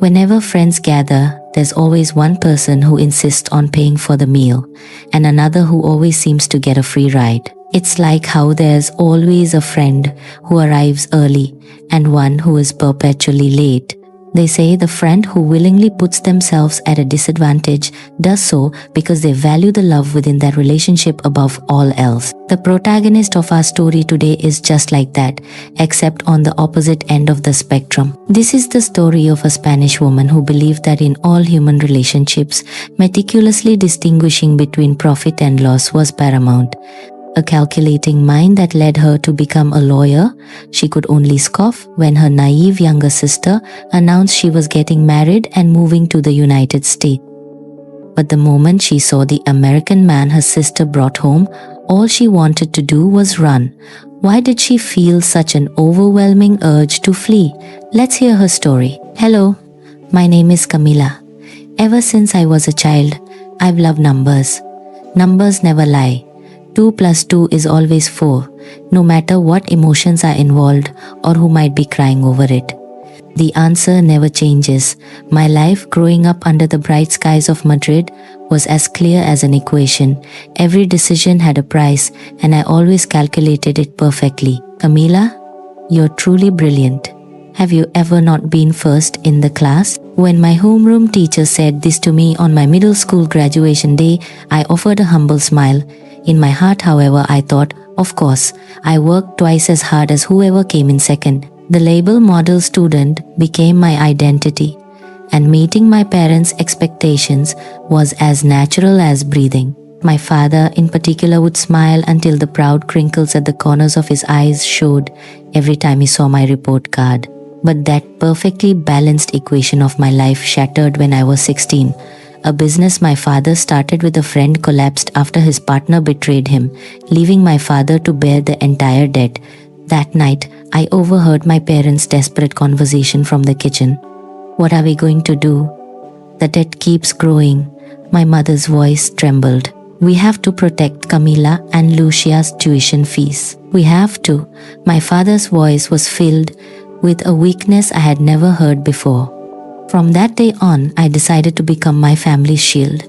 Whenever friends gather, there's always one person who insists on paying for the meal, and another who always seems to get a free ride. It's like how there's always a friend who arrives early and one who is perpetually late. They say the friend who willingly puts themselves at a disadvantage does so because they value the love within that relationship above all else. The protagonist of our story today is just like that, except on the opposite end of the spectrum. This is the story of a Spanish woman who believed that in all human relationships, meticulously distinguishing between profit and loss was paramount. A calculating mind that led her to become a lawyer. She could only scoff when her naive younger sister announced she was getting married and moving to the United States. But the moment she saw the American man her sister brought home, all she wanted to do was run. Why did she feel such an overwhelming urge to flee? Let's hear her story. Hello, my name is Camila. Ever since I was a child, I've loved numbers. Numbers never lie. 2 plus 2 is always 4, no matter what emotions are involved or who might be crying over it. The answer never changes. My life growing up under the bright skies of Madrid was as clear as an equation. Every decision had a price, and I always calculated it perfectly. Camila, you're truly brilliant. Have you ever not been first in the class? When my homeroom teacher said this to me on my middle school graduation day, I offered a humble smile. In my heart, however, I thought, of course, I worked twice as hard as whoever came in second. The label model student became my identity, and meeting my parents' expectations was as natural as breathing. My father, in particular, would smile until the proud crinkles at the corners of his eyes showed every time he saw my report card. But that perfectly balanced equation of my life shattered when I was 16. A business my father started with a friend collapsed after his partner betrayed him, leaving my father to bear the entire debt. That night, I overheard my parents' desperate conversation from the kitchen. What are we going to do? The debt keeps growing. My mother's voice trembled. We have to protect Camila and Lucia's tuition fees. We have to. My father's voice was filled with a weakness I had never heard before. From that day on, I decided to become my family's shield,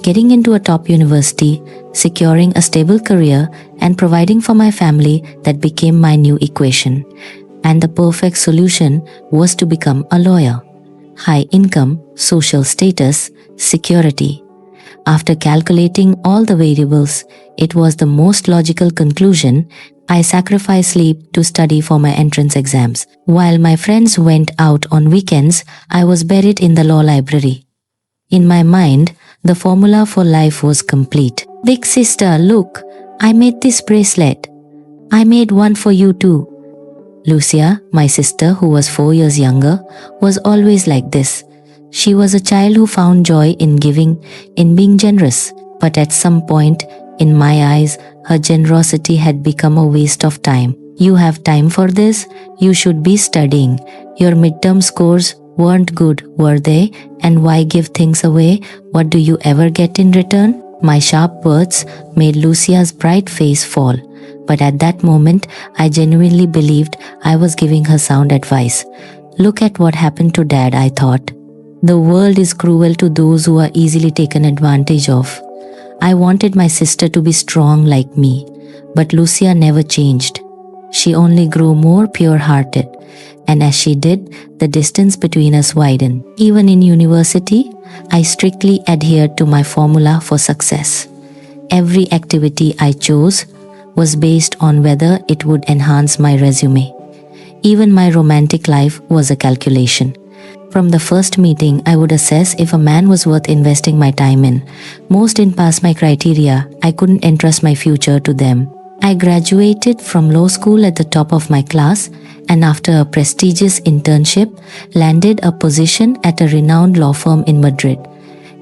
getting into a top university, securing a stable career, and providing for my family. That became my new equation. And the perfect solution was to become a lawyer. High income, social status, security. After calculating all the variables, it was the most logical conclusion. I sacrificed sleep to study for my entrance exams. While my friends went out on weekends, I was buried in the law library. In my mind, the formula for life was complete. Big sister, look, I made this bracelet. I made one for you too. Lucia, my sister, who was 4 years younger, was always like this. She was a child who found joy in giving, in being generous. But at some point, in my eyes, her generosity had become a waste of time. You have time for this? You should be studying. Your midterm scores weren't good, were they? And why give things away? What do you ever get in return? My sharp words made Lucia's bright face fall. But at that moment, I genuinely believed I was giving her sound advice. Look at what happened to Dad, I thought. The world is cruel to those who are easily taken advantage of. I wanted my sister to be strong like me, but Lucia never changed. She only grew more pure-hearted, and as she did, the distance between us widened. Even in university, I strictly adhered to my formula for success. Every activity I chose was based on whether it would enhance my resume. Even my romantic life was a calculation. From the first meeting, I would assess if a man was worth investing my time in. Most didn't pass my criteria. I couldn't entrust my future to them. I graduated from law school at the top of my class, and after a prestigious internship, landed a position at a renowned law firm in Madrid.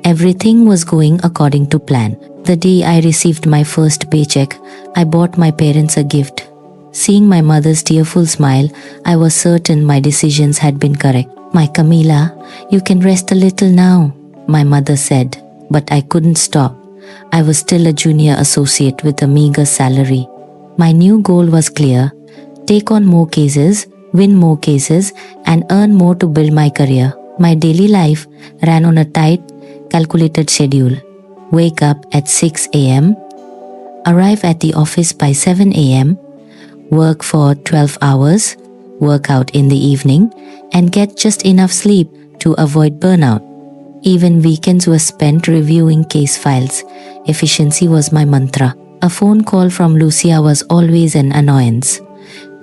Everything was going according to plan. The day I received my first paycheck, I bought my parents a gift. Seeing my mother's tearful smile, I was certain my decisions had been correct. My Camila, you can rest a little now, my mother said, but I couldn't stop. I was still a junior associate with a meager salary. My new goal was clear: take on more cases, win more cases, and earn more to build my career. My daily life ran on a tight, calculated schedule. Wake up at 6 a.m., arrive at the office by 7 a.m., work for 12 hours, work out in the evening, and get just enough sleep to avoid burnout. Even weekends were spent reviewing case files. Efficiency was my mantra. A phone call from Lucia was always an annoyance.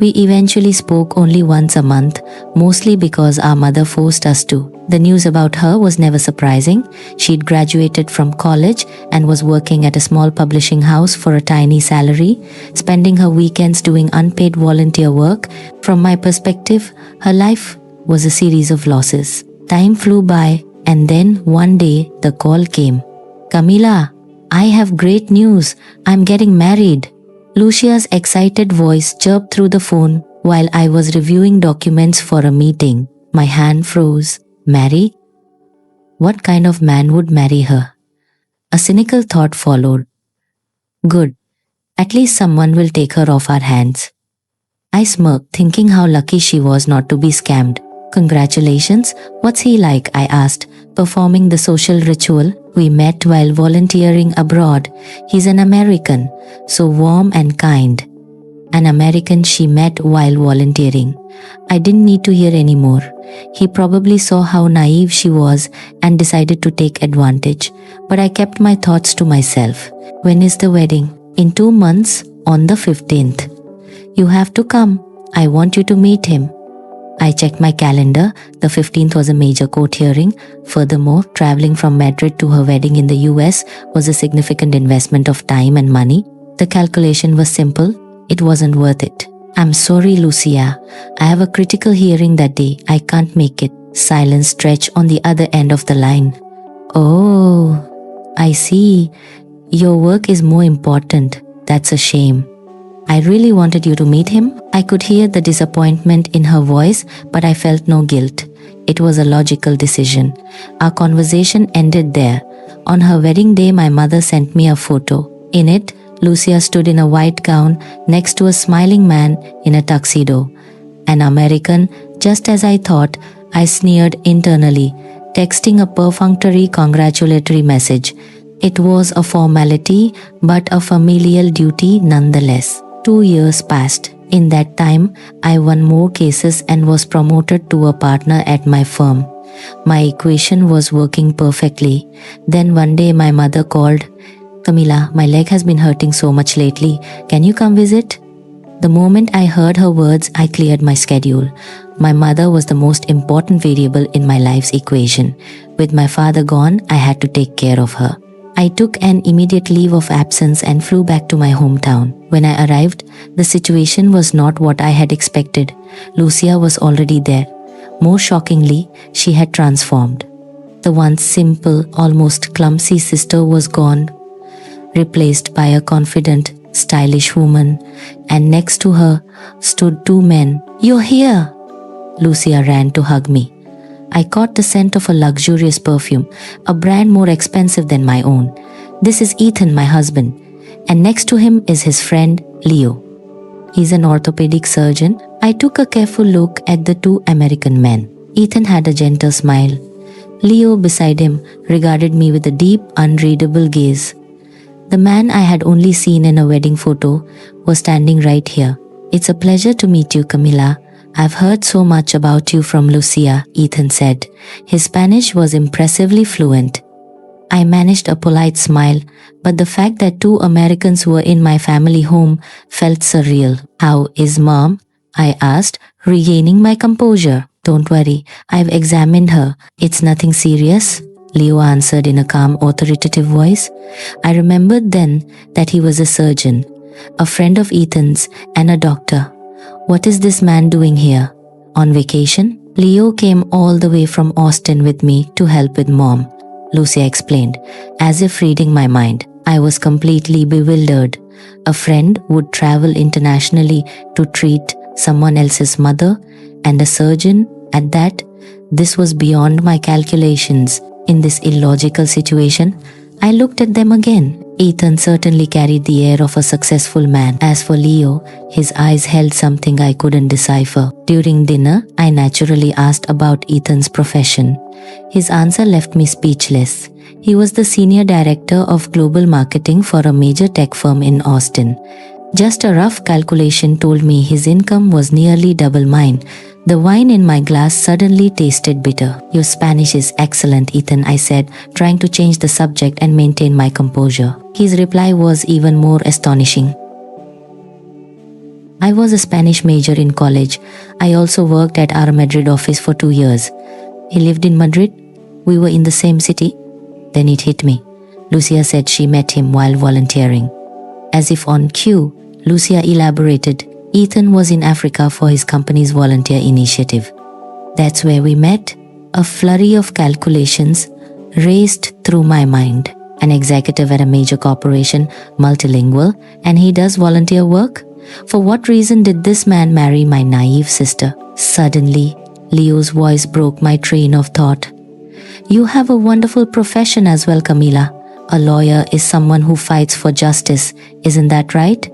We eventually spoke only once a month, mostly because our mother forced us to. The news about her was never surprising. She'd graduated from college and was working at a small publishing house for a tiny salary, spending her weekends doing unpaid volunteer work. From my perspective, her life was a series of losses. Time flew by, and then one day the call came. "Camila, I have great news. I'm getting married." Lucia's excited voice chirped through the phone while I was reviewing documents for a meeting. My hand froze. Marry? What kind of man would marry her? A cynical thought followed. Good. At least someone will take her off our hands. I smirked, thinking how lucky she was not to be scammed. Congratulations, what's he like? I asked, performing the social ritual. We met while volunteering abroad. He's an American, so warm and kind. An American she met while volunteering. I didn't need to hear any more. He probably saw how naive she was and decided to take advantage. But I kept my thoughts to myself. When is the wedding? In 2 months, on the 15th. You have to come. I want you to meet him. I checked my calendar. The 15th was a major court hearing. Furthermore, traveling from Madrid to her wedding in the US was a significant investment of time and money. The calculation was simple. It wasn't worth it. I'm sorry, Lucia. I have a critical hearing that day. I can't make it. Silence stretched on the other end of the line. Oh, I see. Your work is more important. That's a shame. I really wanted you to meet him. I could hear the disappointment in her voice, but I felt no guilt. It was a logical decision. Our conversation ended there. On her wedding day, my mother sent me a photo. In it, Lucia stood in a white gown next to a smiling man in a tuxedo. An American, just as I thought. I sneered internally, texting a perfunctory congratulatory message. It was a formality, but a familial duty nonetheless. 2 years passed. In that time, I won more cases and was promoted to a partner at my firm. My equation was working perfectly. Then one day my mother called. "Camila, my leg has been hurting so much lately. Can you come visit?" The moment I heard her words, I cleared my schedule. My mother was the most important variable in my life's equation. With my father gone, I had to take care of her. I took an immediate leave of absence and flew back to my hometown. When I arrived, the situation was not what I had expected. Lucia was already there. More shockingly, she had transformed. The once simple, almost clumsy sister was gone, replaced by a confident, stylish woman, and next to her stood 2 men. "You're here!" Lucia ran to hug me. I caught the scent of a luxurious perfume, a brand more expensive than my own. "This is Ethan, my husband, and next to him is his friend, Leo. He's an orthopedic surgeon." I took a careful look at the 2 American men. Ethan had a gentle smile. Leo, beside him, regarded me with a deep, unreadable gaze. The man I had only seen in a wedding photo was standing right here. "It's a pleasure to meet you, Camila. I've heard so much about you from Lucia," Ethan said. His Spanish was impressively fluent. I managed a polite smile, but the fact that 2 Americans were in my family home felt surreal. "How is Mom?" I asked, regaining my composure. "Don't worry, I've examined her. It's nothing serious," Leo answered in a calm, authoritative voice. I remembered then that he was a surgeon, a friend of Ethan's, and a doctor. What is this man doing here? On vacation? "Leo came all the way from Austin with me to help with Mom," Lucia explained, as if reading my mind. I was completely bewildered. A friend would travel internationally to treat someone else's mother, and a surgeon at that? This was beyond my calculations. In this illogical situation, I looked at them again. Ethan certainly carried the air of a successful man. As for Leo, his eyes held something I couldn't decipher. During dinner, I naturally asked about Ethan's profession. His answer left me speechless. He was the senior director of global marketing for a major tech firm in Austin. Just a rough calculation told me his income was nearly double mine. The wine in my glass suddenly tasted bitter. "Your Spanish is excellent, Ethan," I said, trying to change the subject and maintain my composure. His reply was even more astonishing. "I was a Spanish major in college. I also worked at our Madrid office for 2 years. He lived in Madrid. We were in the same city." Then it hit me. Lucia said she met him while volunteering. As if on cue, Lucia elaborated, "Ethan was in Africa for his company's volunteer initiative. That's where we met." A flurry of calculations raced through my mind. An executive at a major corporation, multilingual, and he does volunteer work? For what reason did this man marry my naive sister? Suddenly, Leo's voice broke my train of thought. "You have a wonderful profession as well, Camila. A lawyer is someone who fights for justice, isn't that right?"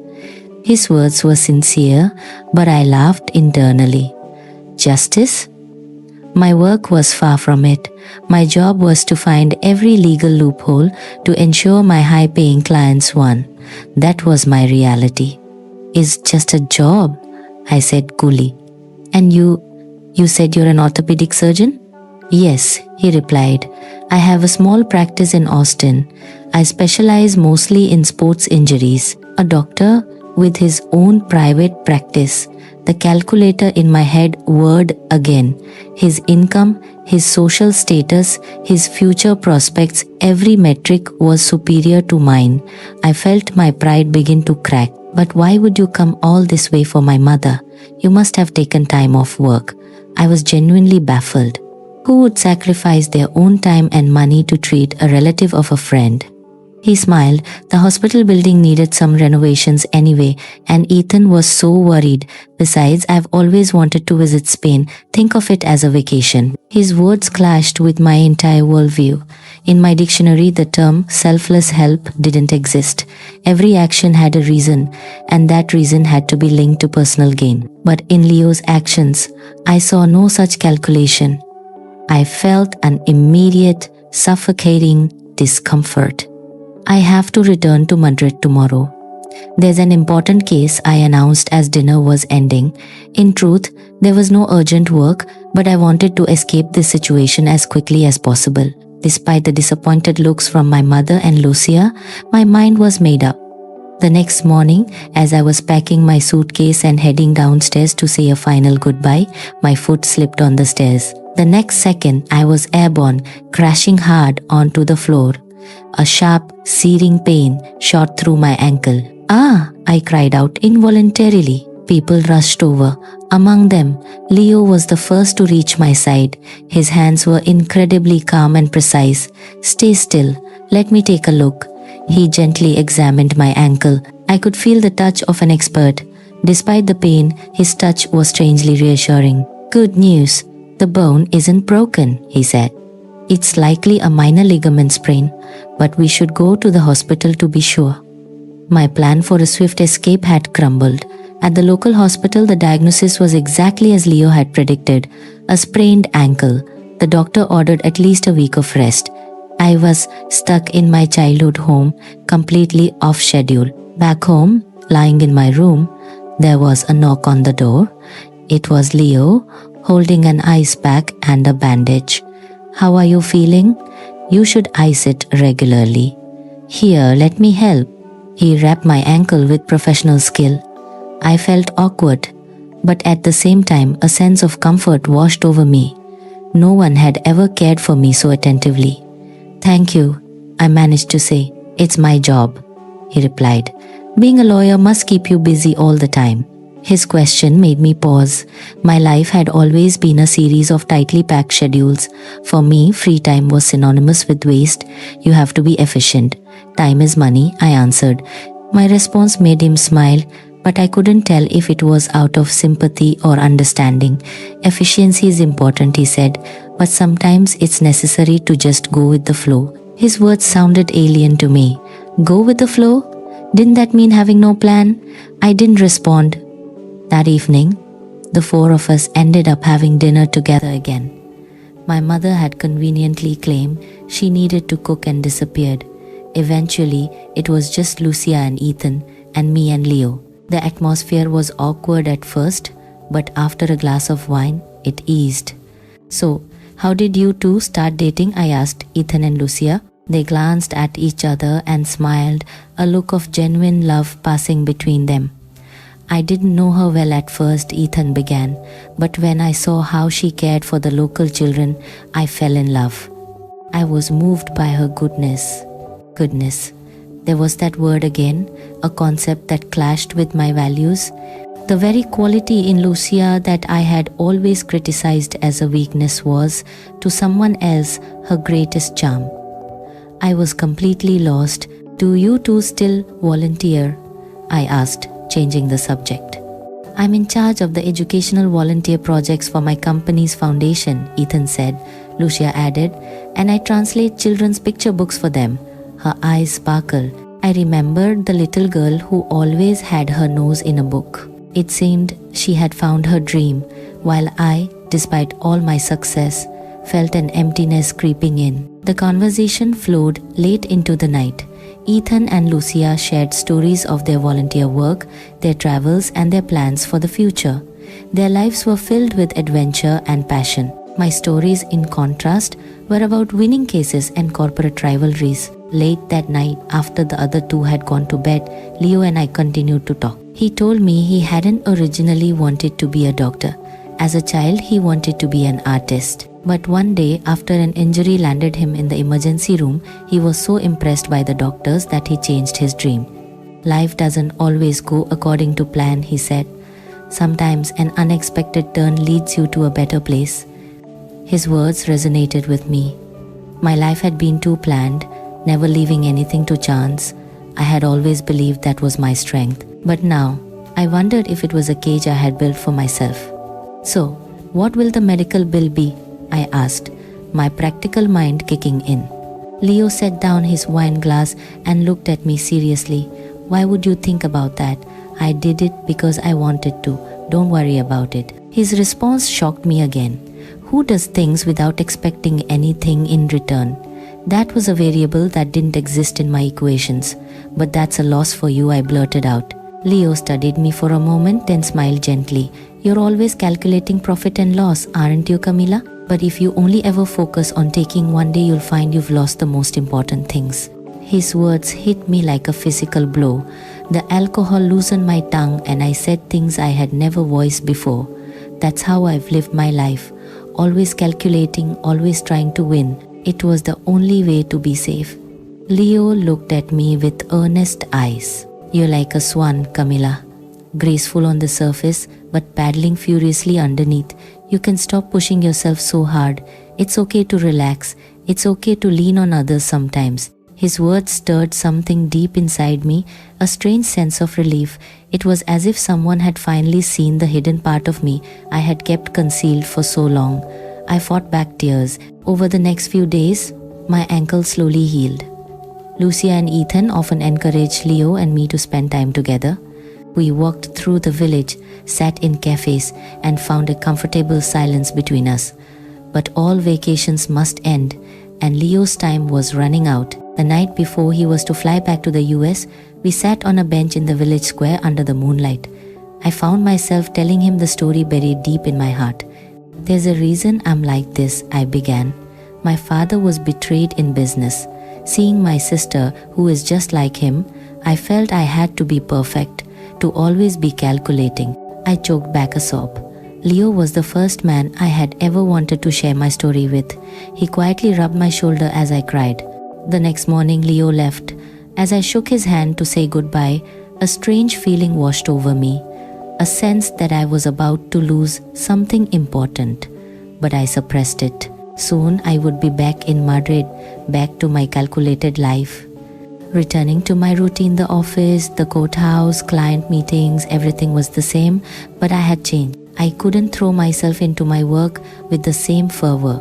His words were sincere, but I laughed internally. Justice? My work was far from it. My job was to find every legal loophole to ensure my high-paying clients won. That was my reality. "It's just a job," I said coolly. "And you said you're an orthopedic surgeon?" "Yes," he replied. "I have a small practice in Austin. I specialize mostly in sports injuries." A doctor with his own private practice. The calculator in my head whirred again. His income, his social status, his future prospects, every metric was superior to mine. I felt my pride begin to crack. "But why would you come all this way for my mother? You must have taken time off work." I was genuinely baffled. Who would sacrifice their own time and money to treat a relative of a friend? He smiled. The hospital building needed some renovations anyway, and Ethan was so worried. Besides, I've always wanted to visit Spain. Think of it as a vacation. His words clashed with my entire worldview. In my dictionary, the term selfless help didn't exist. Every action had a reason, and that reason had to be linked to personal gain. But in Leo's actions, I saw no such calculation. I felt an immediate, suffocating discomfort. "I have to return to Madrid tomorrow. There's an important case," I announced as dinner was ending. In truth, there was no urgent work, but I wanted to escape this situation as quickly as possible. Despite the disappointed looks from my mother and Lucia, my mind was made up. The next morning, as I was packing my suitcase and heading downstairs to say a final goodbye, my foot slipped on the stairs. The next second, I was airborne, crashing hard onto the floor. A sharp, searing pain shot through my ankle. "Ah!" I cried out involuntarily. People rushed over. Among them, Leo was the first to reach my side. His hands were incredibly calm and precise. "Stay still. Let me take a look." He gently examined my ankle. I could feel the touch of an expert. Despite the pain, his touch was strangely reassuring. "Good news. The bone isn't broken," he said. "It's likely a minor ligament sprain, but we should go to the hospital to be sure." My plan for a swift escape had crumbled. At the local hospital, the diagnosis was exactly as Leo had predicted, a sprained ankle. The doctor ordered at least a week of rest. I was stuck in my childhood home, completely off schedule. Back home, lying in my room, there was a knock on the door. It was Leo, holding an ice pack and a bandage. "How are you feeling? You should ice it regularly." "Here, let me help." He wrapped my ankle with professional skill. I felt awkward, but at the same time a sense of comfort washed over me. No one had ever cared for me so attentively. "Thank you," I managed to say. "It's my job," he replied. "Being a lawyer must keep you busy all the time." His question made me pause. My life had always been a series of tightly packed schedules. For me, free time was synonymous with waste. "You have to be efficient. Time is money," I answered. My response made him smile, but I couldn't tell if it was out of sympathy or understanding. "Efficiency is important," he said, "but sometimes it's necessary to just go with the flow." His words sounded alien to me. Go with the flow? Didn't that mean having no plan? I didn't respond. That evening, the four of us ended up having dinner together again. My mother had conveniently claimed she needed to cook and disappeared. Eventually, it was just Lucia and Ethan, and me and Leo. The atmosphere was awkward at first, but after a glass of wine, it eased. "So, how did you two start dating?" I asked Ethan and Lucia. They glanced at each other and smiled, a look of genuine love passing between them. "I didn't know her well at first," Ethan began, "but when I saw how she cared for the local children, I fell in love. I was moved by her goodness. Goodness. There was that word again, a concept that clashed with my values. The very quality in Lucia that I had always criticized as a weakness was, to someone else, her greatest charm. I was completely lost. "Do you two still volunteer?" I asked, changing the subject. "I'm in charge of the educational volunteer projects for my company's foundation," Ethan said. Lucia added, "and I translate children's picture books for them." Her eyes sparkled. I remembered the little girl who always had her nose in a book. It seemed she had found her dream, while I, despite all my success, felt an emptiness creeping in. The conversation flowed late into the night. Ethan and Lucia shared stories of their volunteer work, their travels, and their plans for the future. Their lives were filled with adventure and passion. My stories, in contrast, were about winning cases and corporate rivalries. Late that night, after the other two had gone to bed, Leo and I continued to talk. He told me he hadn't originally wanted to be a doctor. As a child, he wanted to be an artist. But one day, after an injury landed him in the emergency room, he was so impressed by the doctors that he changed his dream. "Life doesn't always go according to plan," he said. "Sometimes an unexpected turn leads you to a better place." His words resonated with me. My life had been too planned, never leaving anything to chance. I had always believed that was my strength. But now, I wondered if it was a cage I had built for myself. "So, what will the medical bill be?" I asked, my practical mind kicking in. Leo set down his wine glass and looked at me seriously. "Why would you think about that? I did it because I wanted to. Don't worry about it." His response shocked me again. Who does things without expecting anything in return? That was a variable that didn't exist in my equations. "But that's a loss for you," I blurted out. Leo studied me for a moment, then smiled gently. "You're always calculating profit and loss, aren't you, Camila? But if you only ever focus on taking one day, you'll find you've lost the most important things." His words hit me like a physical blow. The alcohol loosened my tongue and I said things I had never voiced before. That's how I've lived my life. Always calculating, always trying to win. It was the only way to be safe. Leo looked at me with earnest eyes. "You're like a swan, Camila. Graceful on the surface, but paddling furiously underneath. You can stop pushing yourself so hard. It's okay to relax. It's okay to lean on others sometimes." His words stirred something deep inside me, a strange sense of relief. It was as if someone had finally seen the hidden part of me I had kept concealed for so long. I fought back tears. Over the next few days, my ankle slowly healed. Lucia and Ethan often encouraged Leo and me to spend time together. We walked through the village, sat in cafes, and found a comfortable silence between us. But all vacations must end, and Leo's time was running out. The night before he was to fly back to the US, we sat on a bench in the village square under the moonlight. I found myself telling him the story buried deep in my heart. "There's a reason I'm like this," I began. "My father was betrayed in business. Seeing my sister, who is just like him, I felt I had to be perfect, to always be calculating." I choked back a sob. Leo was the first man I had ever wanted to share my story with. He quietly rubbed my shoulder as I cried. The next morning, Leo left. As I shook his hand to say goodbye, a strange feeling washed over me. A sense that I was about to lose something important. But I suppressed it. Soon I would be back in Madrid, back to my calculated life. Returning to my routine, the office, the courthouse, client meetings, everything was the same, but I had changed. I couldn't throw myself into my work with the same fervor.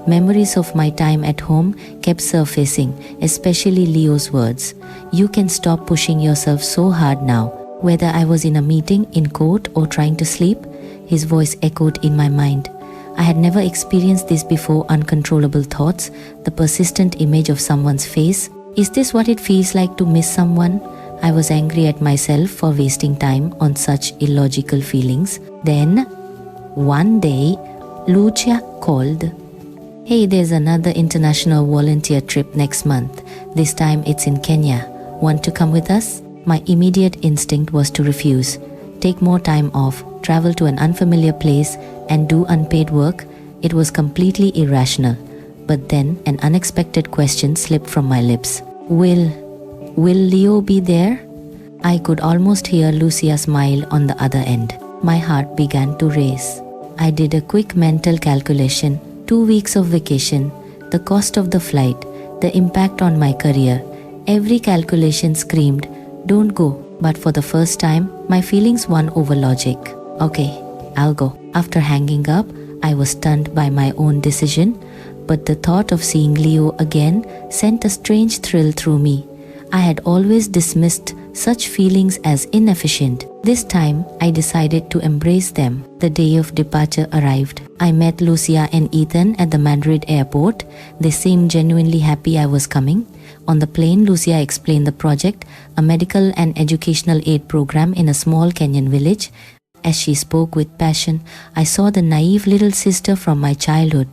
Memories of my time at home kept surfacing, especially Leo's words. "You can stop pushing yourself so hard now." Whether I was in a meeting, in court, or trying to sleep, his voice echoed in my mind. I had never experienced this before. Uncontrollable thoughts, the persistent image of someone's face. Is this what it feels like to miss someone? I was angry at myself for wasting time on such illogical feelings. Then, one day, Lucia called. Hey, there's another international volunteer trip next month. This time it's in Kenya. Want to come with us? My immediate instinct was to refuse. Take more time off, travel to an unfamiliar place, and do unpaid work. It was completely irrational. But then an unexpected question slipped from my lips. Will Leo be there? I could almost hear Lucia smile on the other end. My heart began to race. I did a quick mental calculation. 2 weeks of vacation, the cost of the flight, the impact on my career. Every calculation screamed, don't go. But for the first time, my feelings won over logic. Okay, I'll go. After hanging up, I was stunned by my own decision, but the thought of seeing Leo again sent a strange thrill through me. I had always dismissed such feelings as inefficient. This time, I decided to embrace them. The day of departure arrived. I met Lucia and Ethan at the Madrid airport. They seemed genuinely happy I was coming. On the plane, Lucia explained the project, a medical and educational aid program in a small Kenyan village. As she spoke with passion, I saw the naive little sister from my childhood.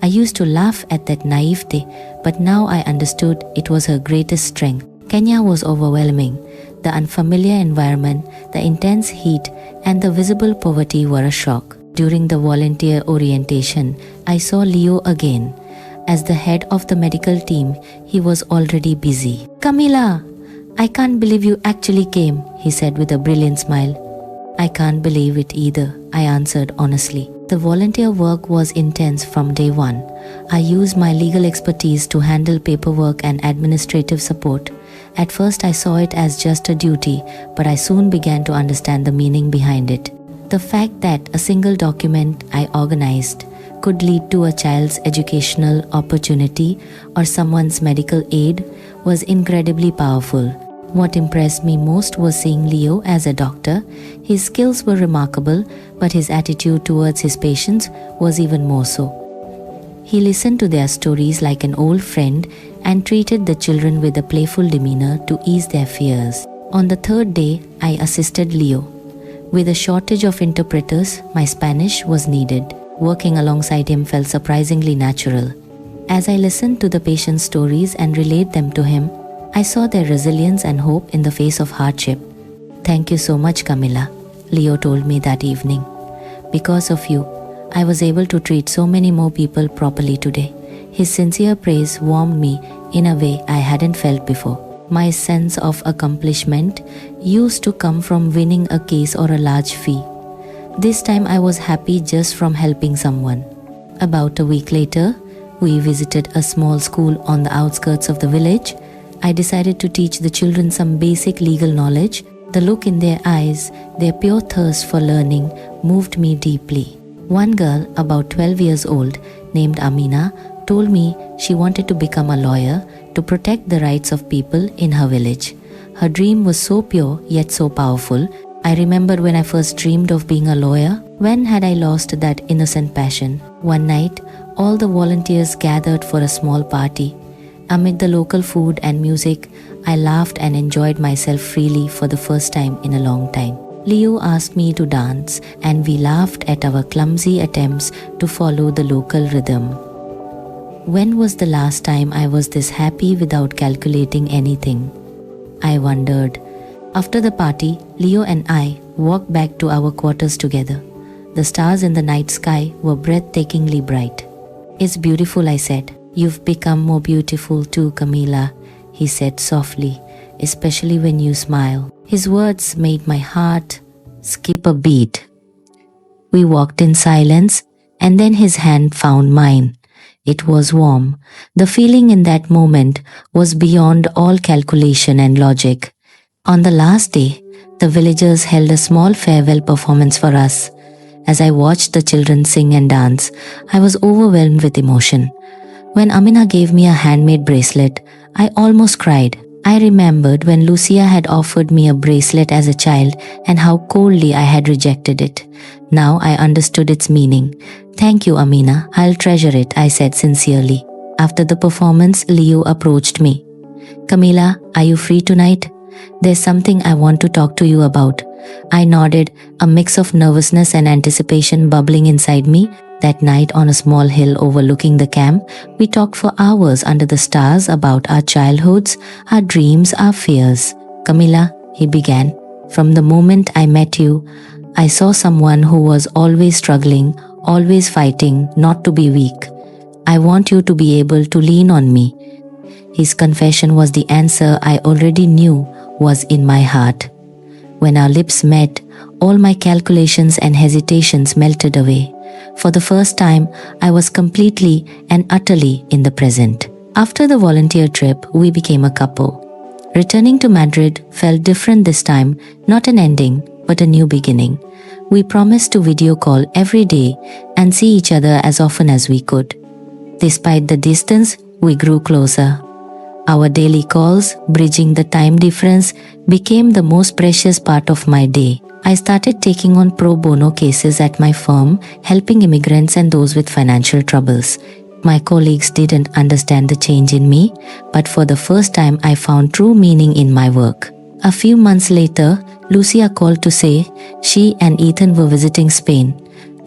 I used to laugh at that naivete, but now I understood it was her greatest strength. Kenya was overwhelming. The unfamiliar environment, the intense heat, and the visible poverty were a shock. During the volunteer orientation, I saw Leo again. As the head of the medical team, he was already busy. Camila, I can't believe you actually came, he said with a brilliant smile. I can't believe it either, I answered honestly. The volunteer work was intense from day one. I used my legal expertise to handle paperwork and administrative support. At first I saw it as just a duty, but I soon began to understand the meaning behind it. The fact that a single document I organized could lead to a child's educational opportunity or someone's medical aid was incredibly powerful. What impressed me most was seeing Leo as a doctor. His skills were remarkable, but his attitude towards his patients was even more so. He listened to their stories like an old friend and treated the children with a playful demeanor to ease their fears. On the third day, I assisted Leo. With a shortage of interpreters, my Spanish was needed. Working alongside him felt surprisingly natural. As I listened to the patient's stories and relayed them to him, I saw their resilience and hope in the face of hardship. Thank you so much, Camila, Leo told me that evening. Because of you, I was able to treat so many more people properly today. His sincere praise warmed me in a way I hadn't felt before. My sense of accomplishment used to come from winning a case or a large fee. This time I was happy just from helping someone. About a week later, we visited a small school on the outskirts of the village. I decided to teach the children some basic legal knowledge. The look in their eyes, their pure thirst for learning, moved me deeply. One girl, about 12 years old, named Amina, told me she wanted to become a lawyer to protect the rights of people in her village. Her dream was so pure yet so powerful. I remembered when I first dreamed of being a lawyer. When had I lost that innocent passion? One night, all the volunteers gathered for a small party. Amid the local food and music, I laughed and enjoyed myself freely for the first time in a long time. Leo asked me to dance, and we laughed at our clumsy attempts to follow the local rhythm. When was the last time I was this happy without calculating anything? I wondered. After the party, Leo and I walked back to our quarters together. The stars in the night sky were breathtakingly bright. It's beautiful, I said. You've become more beautiful too, Camila, he said softly, especially when you smile. His words made my heart skip a beat. We walked in silence, and then his hand found mine. It was warm. The feeling in that moment was beyond all calculation and logic. On the last day, the villagers held a small farewell performance for us. As I watched the children sing and dance, I was overwhelmed with emotion. When Amina gave me a handmade bracelet, I almost cried. I remembered when Lucia had offered me a bracelet as a child and how coldly I had rejected it. Now I understood its meaning. Thank you, Amina. I'll treasure it, I said sincerely. After the performance, Leo approached me. Camila, are you free tonight? There's something I want to talk to you about. I nodded, a mix of nervousness and anticipation bubbling inside me. That night on a small hill overlooking the camp, we talked for hours under the stars about our childhoods, our dreams, our fears. Camila, he began, from the moment I met you, I saw someone who was always struggling, always fighting, not to be weak. I want you to be able to lean on me. His confession was the answer I already knew was in my heart. When our lips met, all my calculations and hesitations melted away. For the first time, I was completely and utterly in the present. After the volunteer trip, we became a couple. Returning to Madrid felt different this time, not an ending, but a new beginning. We promised to video call every day and see each other as often as we could. Despite the distance, we grew closer. Our daily calls, bridging the time difference, became the most precious part of my day. I started taking on pro bono cases at my firm, helping immigrants and those with financial troubles. My colleagues didn't understand the change in me, but for the first time I found true meaning in my work. A few months later, Lucia called to say she and Ethan were visiting Spain.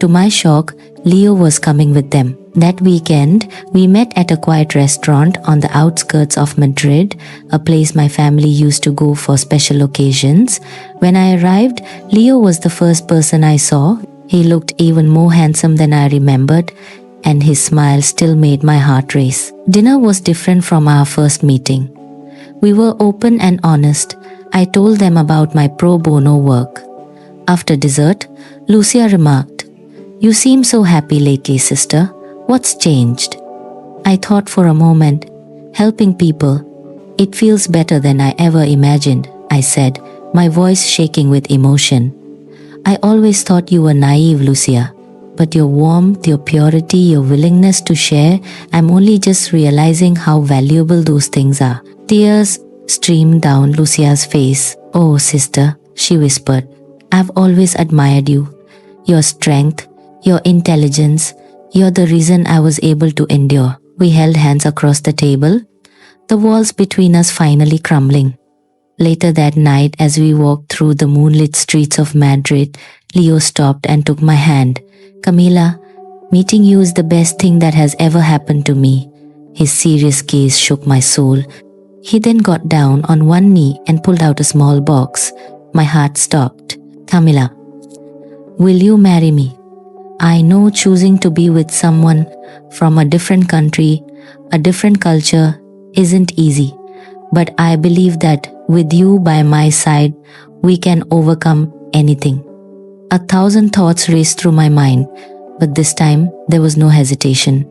To my shock, Leo was coming with them. That weekend, we met at a quiet restaurant on the outskirts of Madrid, a place my family used to go for special occasions. When I arrived, Leo was the first person I saw. He looked even more handsome than I remembered, and his smile still made my heart race. Dinner was different from our first meeting. We were open and honest. I told them about my pro bono work. After dessert, Lucia remarked, "You seem so happy lately, sister. What's changed?" I thought for a moment. Helping people. It feels better than I ever imagined, I said, my voice shaking with emotion. I always thought you were naive, Lucia. But your warmth, your purity, your willingness to share, I'm only just realizing how valuable those things are. Tears streamed down Lucia's face. "Oh, sister," she whispered, "I've always admired you. Your strength, your intelligence, you're the reason I was able to endure." We held hands across the table, the walls between us finally crumbling. Later that night, as we walked through the moonlit streets of Madrid, Leo stopped and took my hand. "Camila, meeting you is the best thing that has ever happened to me." His serious gaze shook my soul. He then got down on one knee and pulled out a small box. My heart stopped. "Camila, will you marry me? I know choosing to be with someone from a different country, a different culture, isn't easy. But I believe that with you by my side, we can overcome anything." 1,000 thoughts raced through my mind, but this time there was no hesitation.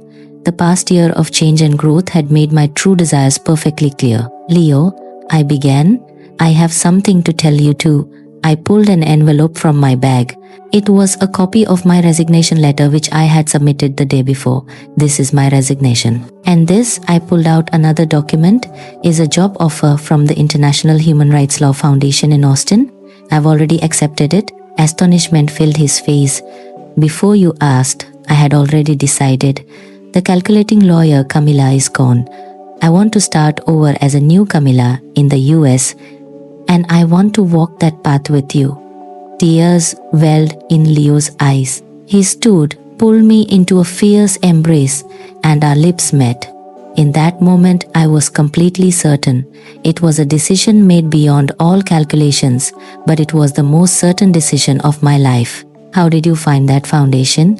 The past year of change and growth had made my true desires perfectly clear. "Leo," I began, "I have something to tell you too." I pulled an envelope from my bag. It was a copy of my resignation letter which I had submitted the day before. "This is my resignation. And this," I pulled out another document, "is a job offer from the International Human Rights Law Foundation in Austin. I've already accepted it." Astonishment filled his face. "Before you asked, I had already decided. The calculating lawyer Camila is gone. I want to start over as a new Camila in the US, and I want to walk that path with you." Tears welled in Leo's eyes. He stood, pulled me into a fierce embrace, and our lips met. In that moment, I was completely certain. It was a decision made beyond all calculations, but it was the most certain decision of my life. "How did you find that foundation?"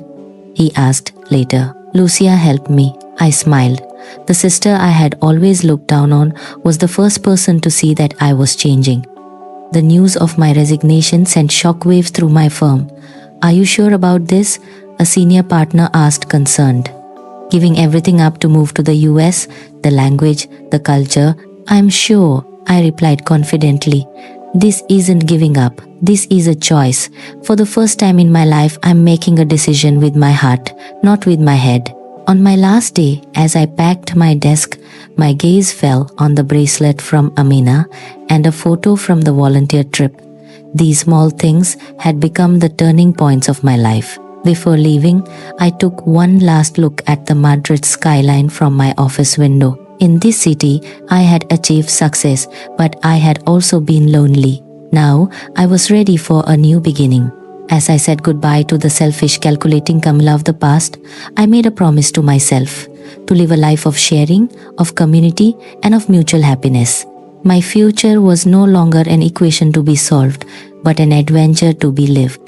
he asked later. "Lucia helped me," I smiled. The sister I had always looked down on was the first person to see that I was changing. The news of my resignation sent shockwaves through my firm. "Are you sure about this?" a senior partner asked, concerned. "Giving everything up to move to the US, the language, the culture, I'm sure," I replied confidently. "This isn't giving up. This is a choice. For the first time in my life, I'm making a decision with my heart, not with my head." On my last day, as I packed my desk, my gaze fell on the bracelet from Amina and a photo from the volunteer trip. These small things had become the turning points of my life. Before leaving, I took one last look at the Madrid skyline from my office window. In this city, I had achieved success, but I had also been lonely. Now, I was ready for a new beginning. As I said goodbye to the selfish, calculating Kamala of the past, I made a promise to myself to live a life of sharing, of community, and of mutual happiness. My future was no longer an equation to be solved, but an adventure to be lived.